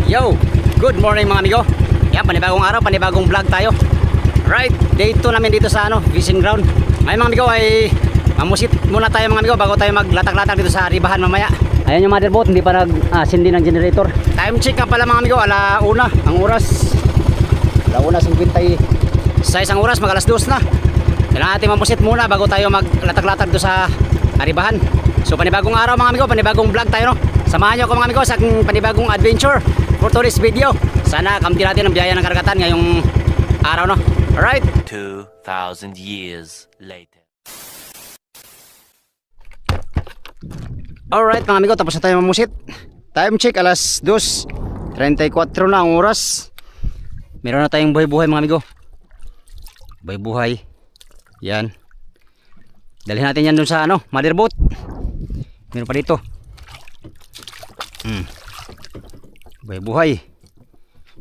Yo, good morning mga amigo. Yan, panibagong araw, panibagong vlog tayo. Right, day 2 namin dito sa fishing ground. Ngayon mga amigo ay mamusit muna tayo mga amigo bago tayo maglatag-latag dito sa ribahan mamaya. Ayan yung motherboard, hindi pa nag-sindi ng generator. Time check nga pala mga amigo, alauna ang oras. Alauna 56 ang oras, mag alas 2 na. Kailangan natin mamusit muna bago tayo maglatag-latag dito sa ribahan. So panibagong araw mga amigo, panibagong vlog tayo no. Samahan nyo ako mga amigo sa aking panibagong adventure for today's video. Sana kamti natin ang biyaya ng karagatan ngayong araw no. Alright, 2,000 years later. Alright mga amigo, tapos na tayo mamusit. Time check alas 2:34 na ang oras. Meron na tayong buhay-buhay mga amigo. Buhay-buhay. Yan. Dalhin natin yan dun sa motherboard. Meron pa dito. Buhay-buhay.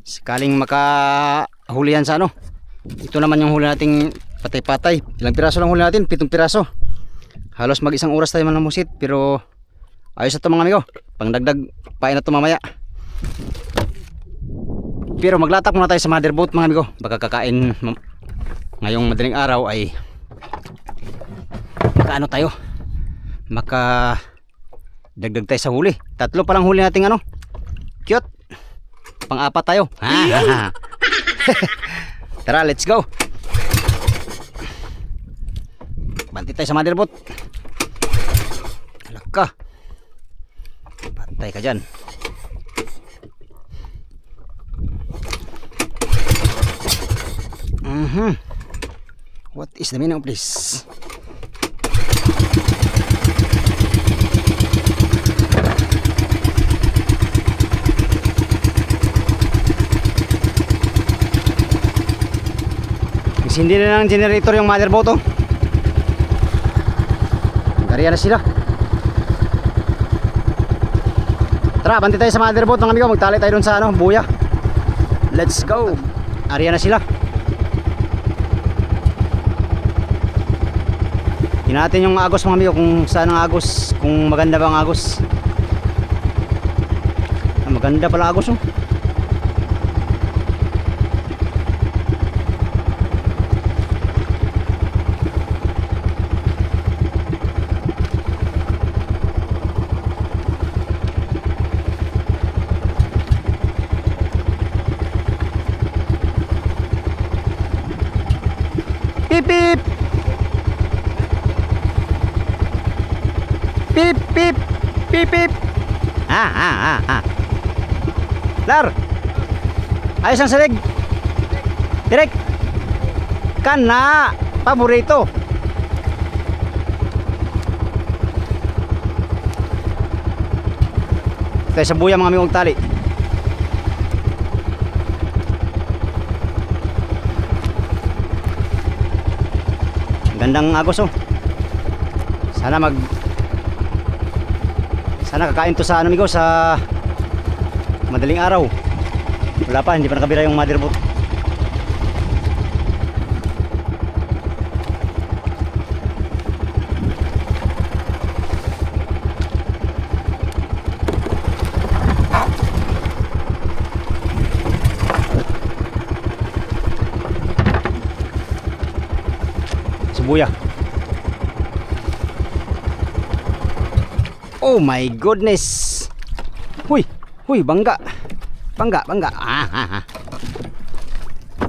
Sakaling makahuli yan sa ito naman yung huli nating patay-patay. Ilang piraso lang huli natin? 7 piraso. Halos mag isang oras tayo manamusit. Pero ayos na ito mga amigo. Pangdagdag pain na ito mamaya. Pero maglatak muna tayo sa motherboard mga amigo. Baka kakain ngayong madaling araw ay makaano tayo, maka dagdag tayo sa huli. 3 pa lang huli nating cute. Pang-4 tayo. Tara, let's go. Banti tayo sa motherboard. Alak ka. Patay ka dyan. What is the meaning of this? Hindi na ng generator yung motherboard Gariya na sila. Tara, banti tayo sa motherboard mga amigo. Magtali tayo dun sa buya. Let's go. Ariya na sila. Tingnan natin yung agos mga amigo, kung saan ang agos, kung maganda ba ang agos. Maganda pala agos Pip pip. Pip pip. Pip pip. Lar. Ayos ang salig. Direk. Kana. Paborito. Tayo sa buya mga amigong tali. Gandang agos sana kakain to sa amigo sa madaling araw. Wala pa, hindi pa nakabira yung motherboard. Subuya. Oh my goodness. Huy, bangga. Bangga.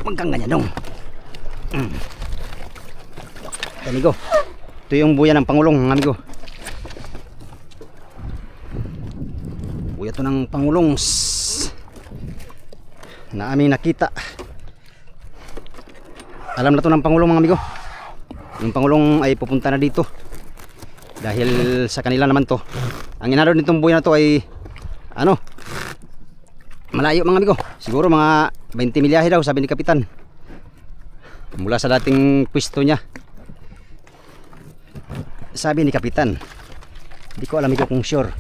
Magkang ganyan dong. Amigo. Ito yung buya ng Pangulong, amigo. Buya to ng Pangulong na aming nakita. Alam na to ng Pangulong mga amigo. Yung Pangulong ay pupunta na dito dahil sa kanila naman to. Ang inarod nitong buya na to ay malayo mga amigo. Siguro mga 20 milyahe daw sabi ni Kapitan, mula sa dating pwesto niya. Sabi ni Kapitan. Hindi ko alam amigo kung sure.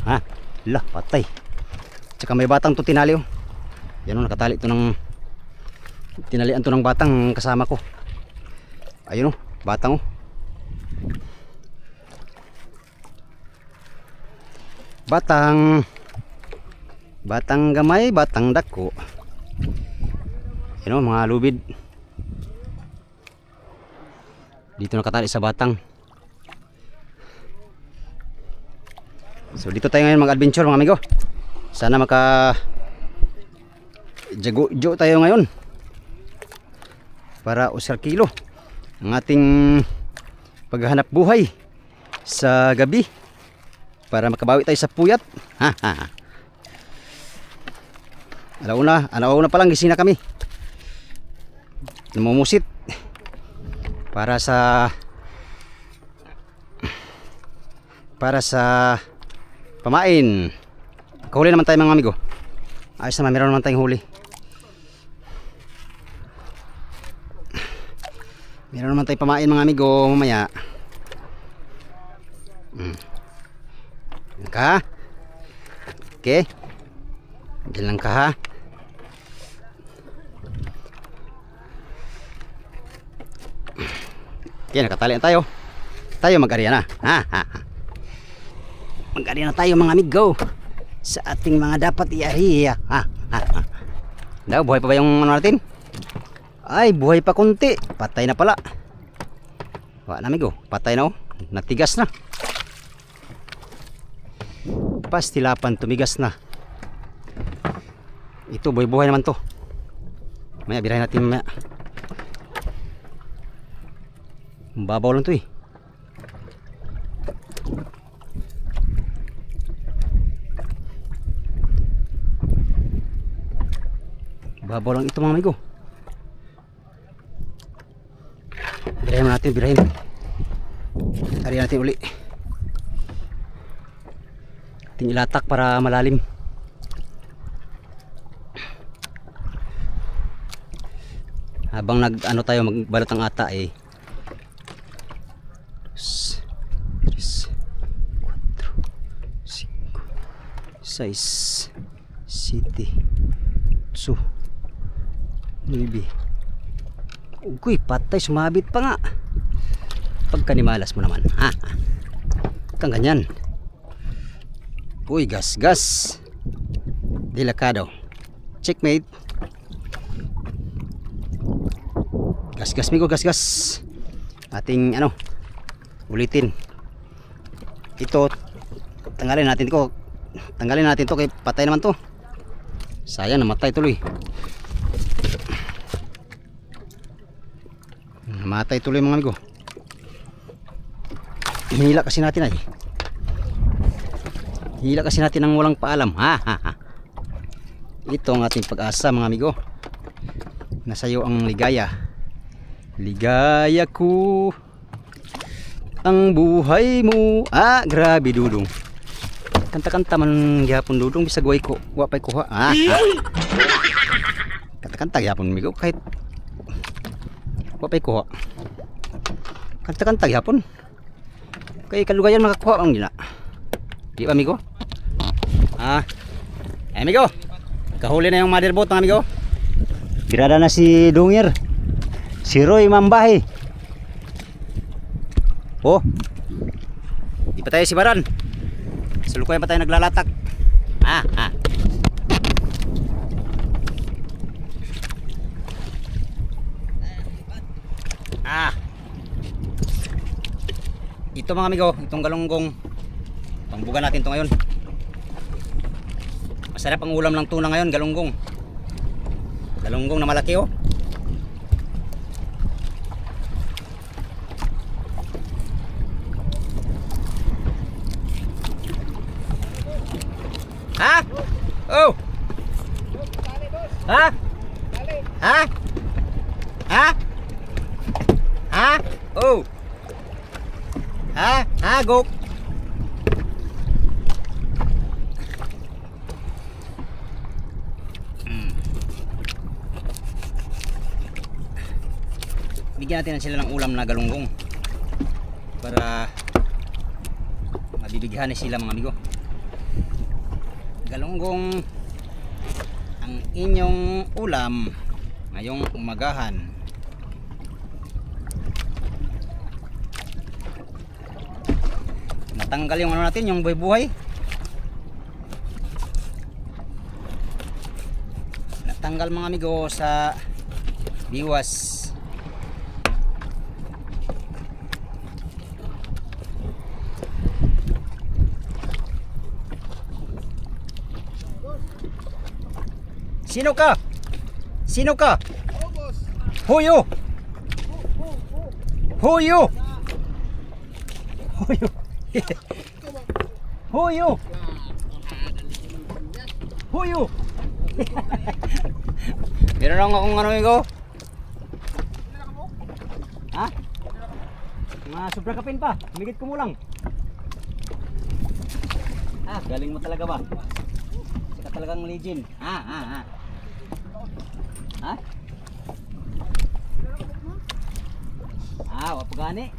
Patay. Tsaka may batang to tinali Yan nakatali to ng tinalian to ng batang kasama ko. Ayun batang batang Batang gamay, batang dako. Yan o, mga lubid. Dito nakatali sa batang. So dito tayo ngayon mag-adventure mga amigo. Sana maka jago tayo ngayon para usar kilo ang ating paghahanap buhay sa gabi para makabawi tayo sa puyat. Alauna pa lang gising na kami. Namumusit para sa pamain. Kahuli naman tayo mga amigo. Ayos naman, meron naman tayong huli. Meron naman tayong pamain mga amigo mamaya. Diyan ka. Okay. Diyan lang ka ha. Okay, nakatali na tayo. Tayo mag-ariya na. Mag-ariya na tayo mga amigo sa ating mga dapat i-ariya. Daw, buhay pa ba yung ano natin? Ay, buhay pa kunti. Patay na pala. Wala na amigo, patay na oh. Natigas na. Pastilapan, tumigas na. Ito, buhay-buhay naman to. Maya, birahin natin mamaya. Babaw lang to eh. Babaw lang ito mga amigo. Birahin natin, birahin. Tarihan natin uli. Ating ilatak para malalim. Habang nag-ano tayo, magbalot ang ata eh. 6, 7, 8, 9. Uy, patay, sumabit pa nga. Pagkanimalas mo naman. Kang ganyan. Uy, gas. Delikado. Checkmate. Gas, migo, gas. Ating ano, ulitin. Ito, tanggalin natin to kay patay naman to. Sayang, namatay tuloy. Namatay tuloy mga amigo. Hila kasi natin ay. Hila kasi natin ng walang paalam. Ito ang ating pag-asa mga amigo. Nasa iyo ang ligaya. Ligaya ko ang buhay mo. Grabe dudong. Kanta-kanta man gyapon dudong bisag way ko, wa pay kuha. Kanta-kanta gyapon migo kahit wa pay kuha. Kanta-kanta gyapon. Kay kalugayan makakuha ang gina. Di ba amigo? Amigo. Kahuli na yung motherboard ng amigo. Birada na si Dungir. Si Roy Mambahe. Oh. Di pa tayo si Baran. Sulukuyan pa tayo naglalatak. Ito mga amigo, itong galunggong pangbuga natin to ngayon. Masarap ang ulam ng tuna ngayon, galunggong. Galunggong na malaki oh. Oh. Oh. Go. Bigyan natin sila ng ulam na galunggong para mabibigyan sila mga amigo. Galunggong ang inyong ulam ngayong umagahan. Natanggal yung ano natin, yung buhay-buhay. tanggal mga amigo sa biwas. Sino ka? Sino ka? Who you? Who you? Who you? Who you? Who you? Meron lang akong ano amigo. Ha? Mga sobra kapin pa. Humigit ko mo lang. Ah, galing mo talaga ba? Sika talagang legend. Ha? Ah, wapagani.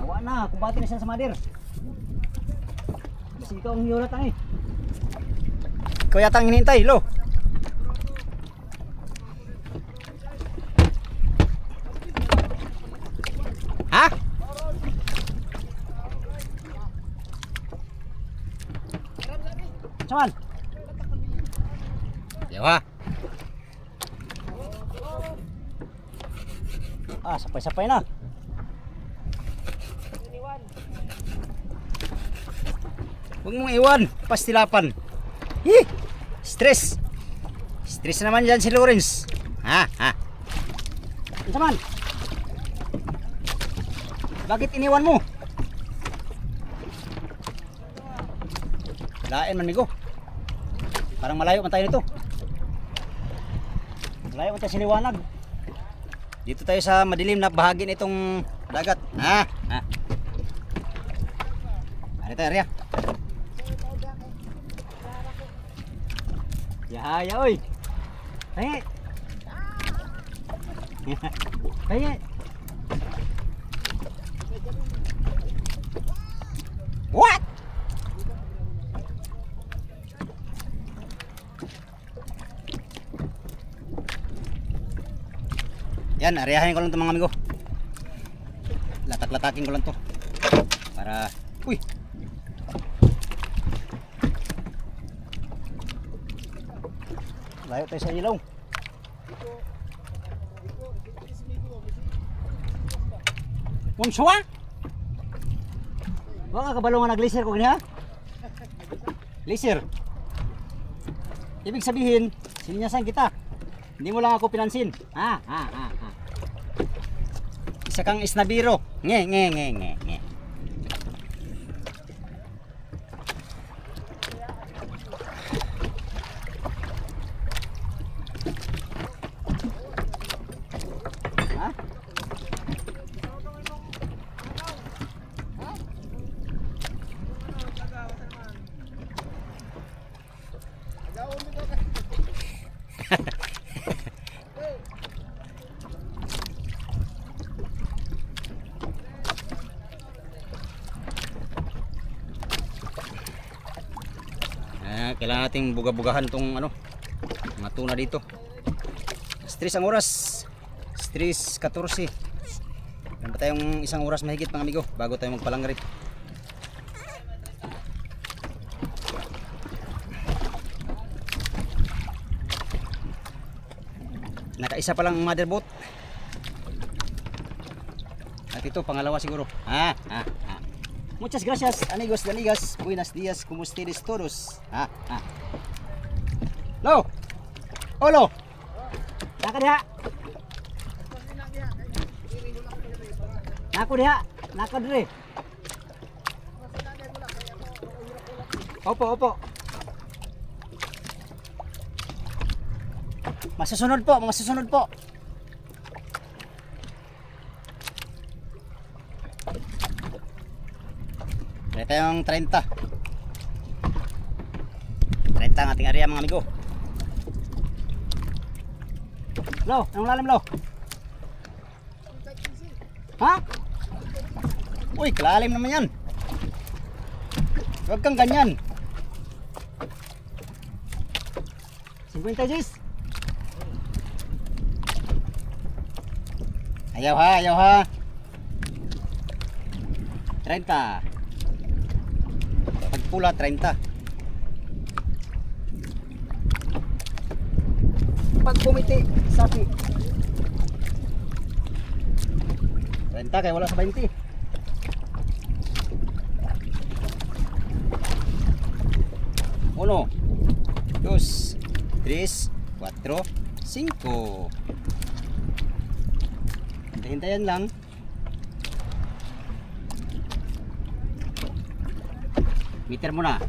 Awa na, kumbati na siya sa madir. Basta ikaw ang hiyurat ang eh. Ikaw yata ang hinihintay, lo. Ha? Cuman. Dewa. Ah, sapay-sapay na. Huwag mong iwan, pastilapan. Hi! Stress. Stress naman yan si Lawrence. Ha? Ano naman? Bakit iniwan mo? Lain man migo. Parang malayo man tayo nito. Malayo man tayo sa liwanag. Dito tayo sa madilim na bahagi nitong dagat. Ha? Ari tayo, Ria. Yahaya, oy. Tayo. Tayo. What? Yan, ariyahin ko lang ito mga amigo. Latak-latakin ko lang to para, uy, layo tayo sa ilaw. Mumsuwa? Baka kabalo nga nag-laser ko ganyan ha? Laser. Ibig sabihin, sinyasan kita. Hindi mo lang ako pinansin. Isa kang isnabiro. Nge. Ha? Kailangan nating buga-bugahan tong ano, mga tuna dito. Stress ang oras. Stress 14. Meron pa tayong isang oras mahigit mga amigo bago tayo magpalanggarit. Nakaisa pa lang mother boat. At ito pangalawa siguro. Muchas gracias, amigos de amigas. Buenos días, como ustedes todos. Lo. Olo. Naka diha. Nako diha. Naka dire. Opo. Masusunod po. Ito yung 30. 30 ang ating area mga amigo. Lo, anong lalim lo? Ha? Uy, kalalim naman yan. Huwag kang ganyan. 50 G's. Ayaw ha. 30. Pagpula 30. pag pumiti, sapi. 30 kaya wala sa 20. Uno, dos, tres, cuatro, cinco. Hintay-hintayan lang. Meter muna.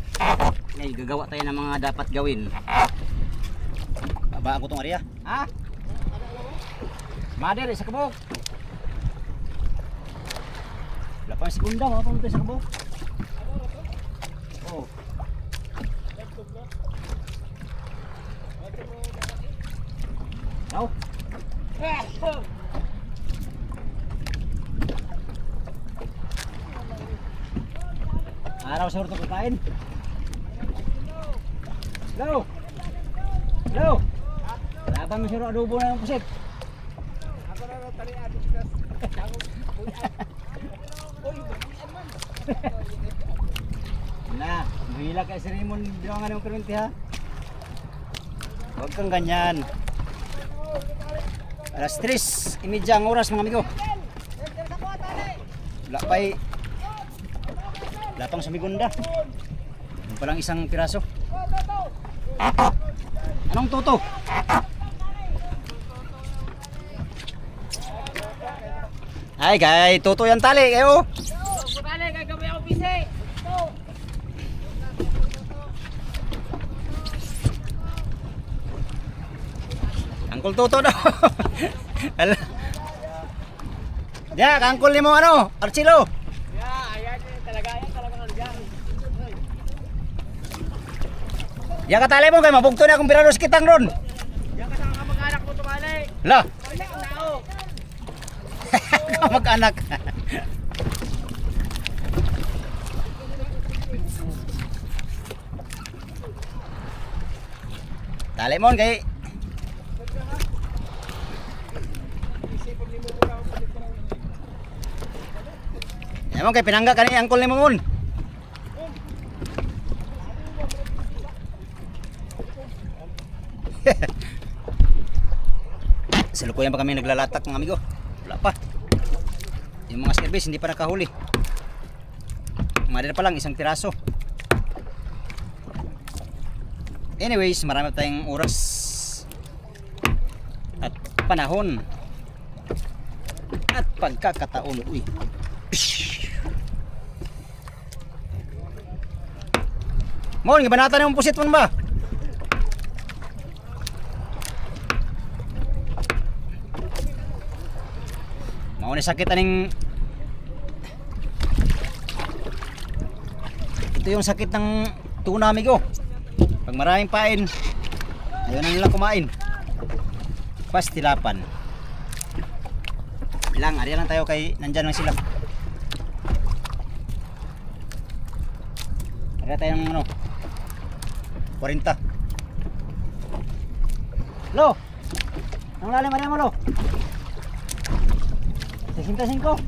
Ngayon, gagawa tayo ng mga dapat gawin. Babaan ko tong area. Ha? Mader, sa kabog. Wala pa yung segunda, wala pa tayo sa kabog. Oh. No? Araw sa urto kakain. Go! Go! Laban mo siro adobo na yung pusit. Ako na lang tali adik na. Na, mahila kay si Raymond bilangan ng kurente ha. Huwag kang ganyan. Alas 3:30 ang oras mga amigo. Wala pang sumigunda. Yung palang isang piraso. Anong tuto? Ay kay tuto yan tali kayo. Bukali kay gabi ako busy. Angkol tuto daw. Ala. Diya, angkol ni mo ano? Archilo. Ayan talaga nandiyan. Diya ka tali mo kay mabugto na akong piraso kitang ron. Yan kasama ka mag-anak mo tumali. La. Wala ang tao. Mag-anak. Tali mo kay Emang kay pinangga kani angkol ni mo mon. Salukuyan pa kami naglalatak mga amigo. Wala pa. Yung mga service hindi pa nakahuli. Madala pa lang isang piraso. Anyways, marami tayong oras at panahon at pagkakataon. Uy. Mon, gibanatan yung pusit mo ba? Mao ni sakit aning ito yung sakit ng tuna amigo. Pag maraming pain, ayaw na nilang kumain. Pastilapan. Ilang, ari lang tayo kay nandyan lang sila. Ari tayo ng ano 40. Lo! Ang lalim ari mo lo? 65.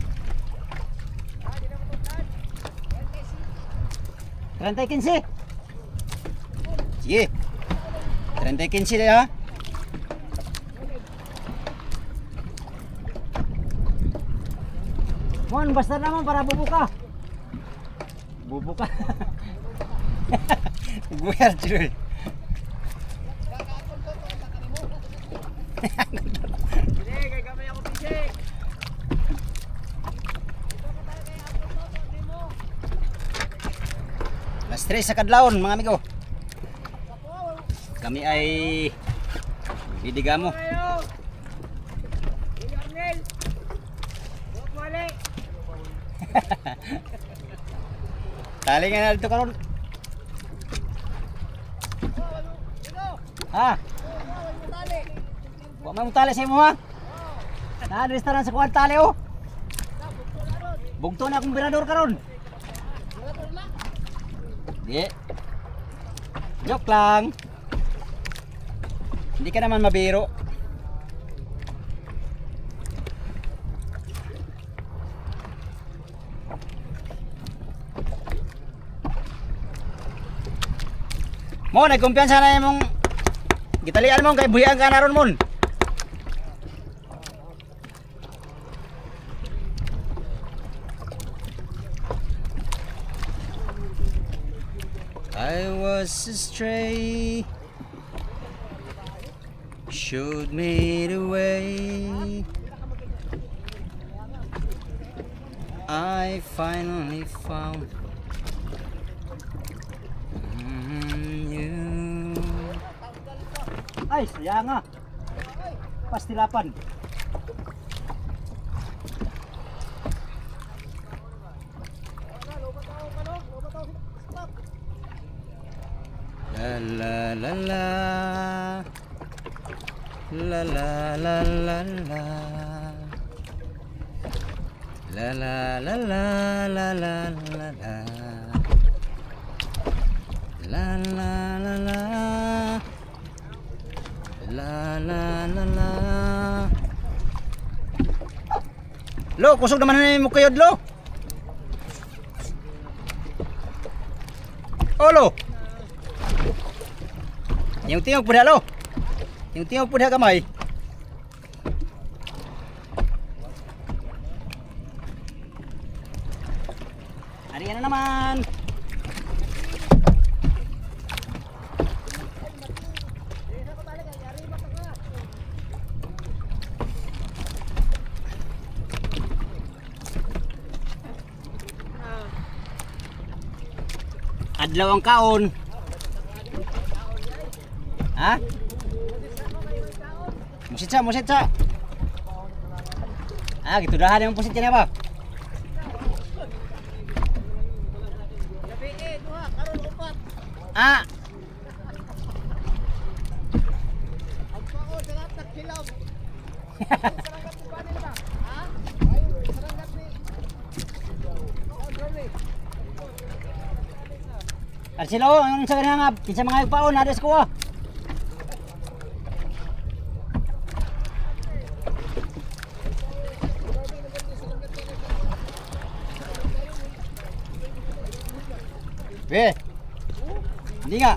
30-15. Sige. 30-15 ha. Mon, basta naman para bubuka. Bubuka. Guwer cuy. Hindi kay gabi ako busy. Alas 3 sa kadlawon mga amigo. Kami ay didigamo. Ayo. Ini Arnel. Buat wali. Tali nga na dito karon. Ha? Huwag mo tali sa imo ha? Na restaurant sa kuwan tali oh. Bugto na akong birador karon. Di. Joke lang. Hindi ka naman mabiro. Mo, nagkumpiyansa na yung gitalian mo kay buhian ka naron mon. I was a stray, showed me the way. I finally found you. Ay, sayang nga. Pastilapan. La la la la. La la la la la. La la la la la la la la. La la la la. La la la la. Lo, kusog naman na mo kayod lo. Olo. Yung tiyog pudha lo. Yung tiyog pudha kamay. Ari na naman. Adlaw ang kaon. Ha? Musitsa, musitsa. Ah, gitu dahan yung pusit niya ba? Ah. Arsilo, ang sa kanang kinsa mga paon adas ko. Be. Hindi nga.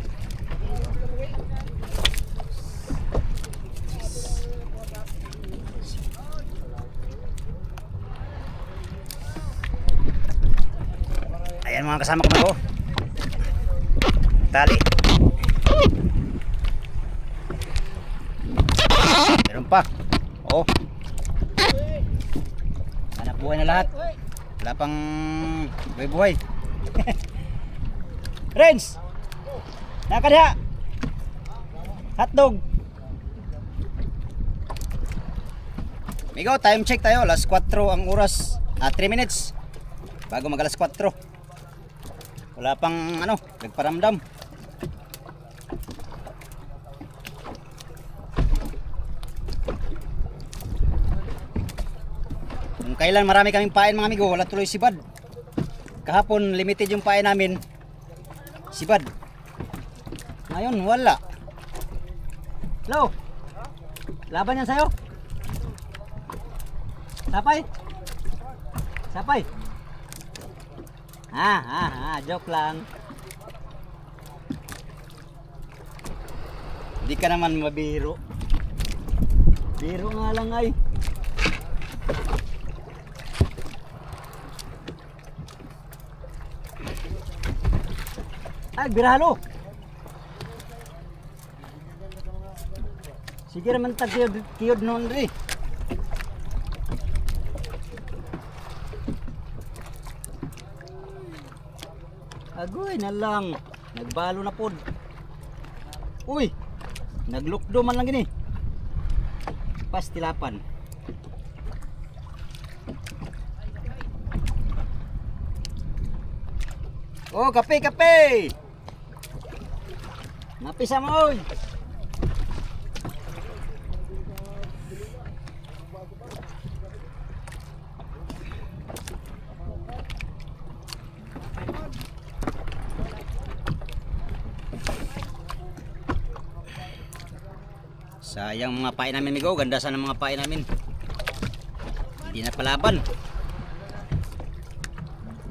Ayan mga kasama ko. Tali. Meron pa. Oh. Anak buhay na lahat. Wala pang buhay-buhay. Renz! Nakadya! Hotdog! Migo, time check tayo. Alas 4 ang oras. 3 minutes. Bago mag alas 4. Wala pang ano, nagparamdam. Kung kailan marami kaming pain mga amigo, wala tuloy sibad. Kahapon limited yung pain namin. Sibad. Ngayon wala. Hello. Laban yan sa'yo. Sapay. Sapay. Joke lang. Di ka naman mabiro. Biro nga lang ay. Ay, biralo. Sige naman tag-kiyod noon rin. Agoy na lang. Nagbalo na pod. Uy, naglukdo man lang gini. Pastilapan. Oh, kape, kape. Napisa mo, oy. Sayang mga pain namin, migo. Ganda sana mga pain namin. Hindi na palaban.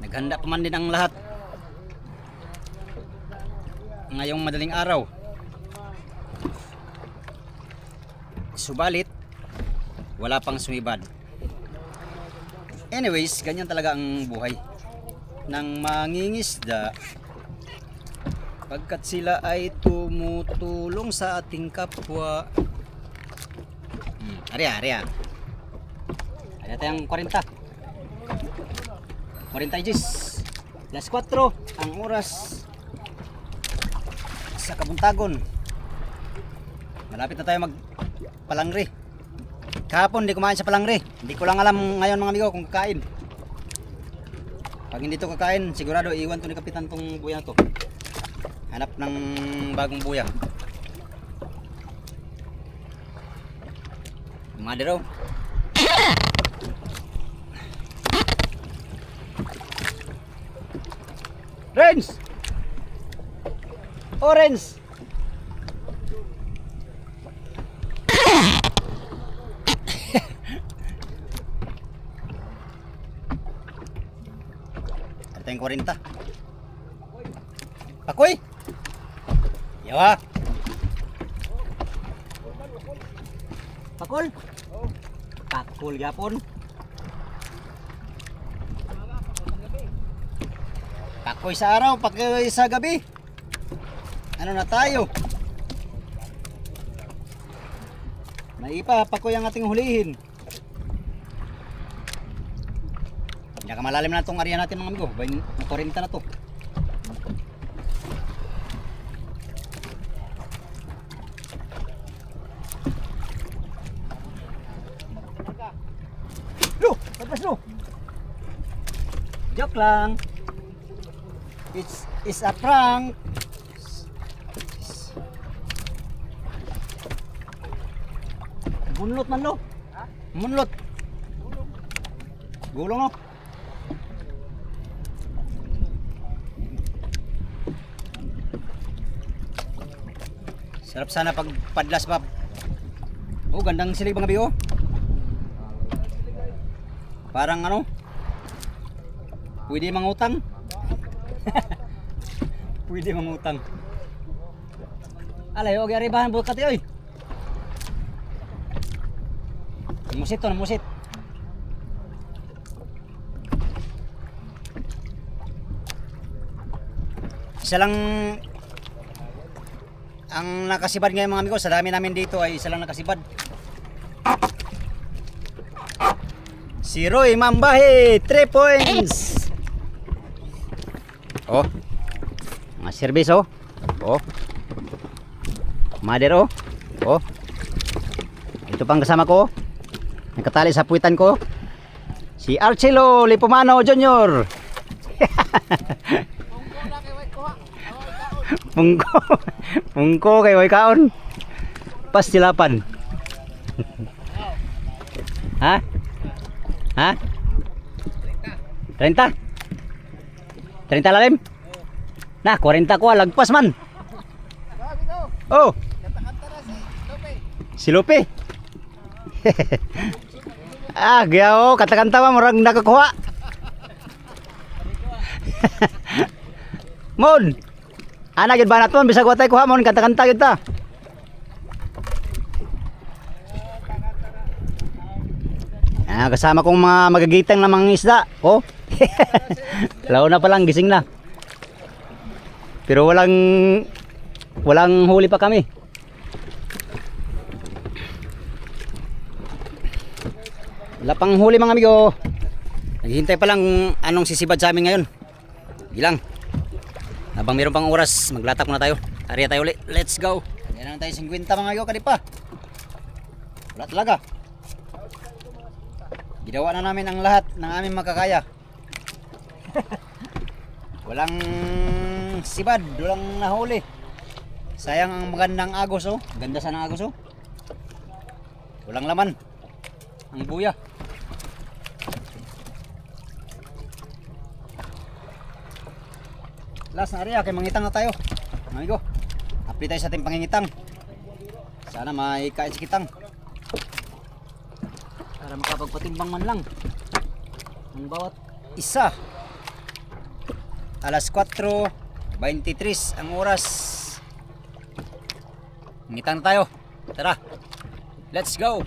Naghanda pa man din ang lahat. Ngayong madaling araw. Subalit, wala pang sumibad. Anyways, ganyan talaga ang buhay ng mangingisda. Pagkat sila ay tumutulong sa ating kapwa. Ari. Ada tayong 40. 40 G's. Las 4 ang oras sa Kabuntagon. Malapit na tayo magpalangre. Kahapon hindi kumain sa palangre. Hindi ko lang alam ngayon mga amigo kung kakain. Pag hindi to kakain, sigurado iwan to ni Kapitan tong buya na to. Hanap ng bagong buya. Madero. Renz! Orange! Ito yung 40. Pakoy! Yawa! Pakol? Pakol yapon. Pakoy sa araw, pakoy sa gabi. Ano na tayo? Maipa, pakoy ang ating hulihin. Pinakamalalim na itong area natin mga amigo. 40 na to. Pagpas lo. Joke lang. It's a prank. Munlot man lo. Munlot. Gulong no. Sarap sana pag padlas pa. Oh, gandang silig mga biyo. Parang ano? Pwede mangutang. Pwede mangutang. Alay, og aribahan bukat oy. Musit to, musit. Isa lang ang nakasibad ngayon mga amigo, sa dami namin dito ay isa lang nakasibad. Si Roy Mambahe, 3 points. Oh. Mga service oh. Oh. Mother oh. Oh. Ito pang kasama ko. Nakatali sa puwitan ko. Si Archelo Lipomano Jr. Pungko. Pungko kay way kaon. Pastilapan. Ha? Ha? 30? 30 lalim? Nah, 40 ko lagpas man. Oh. Si Lupe. Ah, gaya kata-kanta mah murang nakakuha. Mon. Ana gid banat mon bisa kuha tay kuha mon kata-kanta gid ta. Ah, kasama kong mga magagitang na mga isda. Oh. Lao na pa lang, gising na. Pero walang huli pa kami. Wala pang huli mga amigo. Naghihintay pa lang anong sisibad sa amin ngayon. Ilang. Habang mayroon pang oras, maglatak muna tayo. Area tayo ulit. Let's go. Yan lang tayo 50 mga amigo kadipa. Wala talaga. Ginawa na namin ang lahat ng aming makakaya. Walang sibad, walang nahuli. Sayang ang magandang agos oh. Ganda sana ng agos oh. Walang laman. Ang buya. Last na area, kay mangitang na tayo. Amigo, update tayo sa ating pangingitang. Sana may kain si kitang. Para makapagpatimbang man lang ang bawat isa. Alas 4:23 ang oras. Ngitang tayo. Tara. Let's go!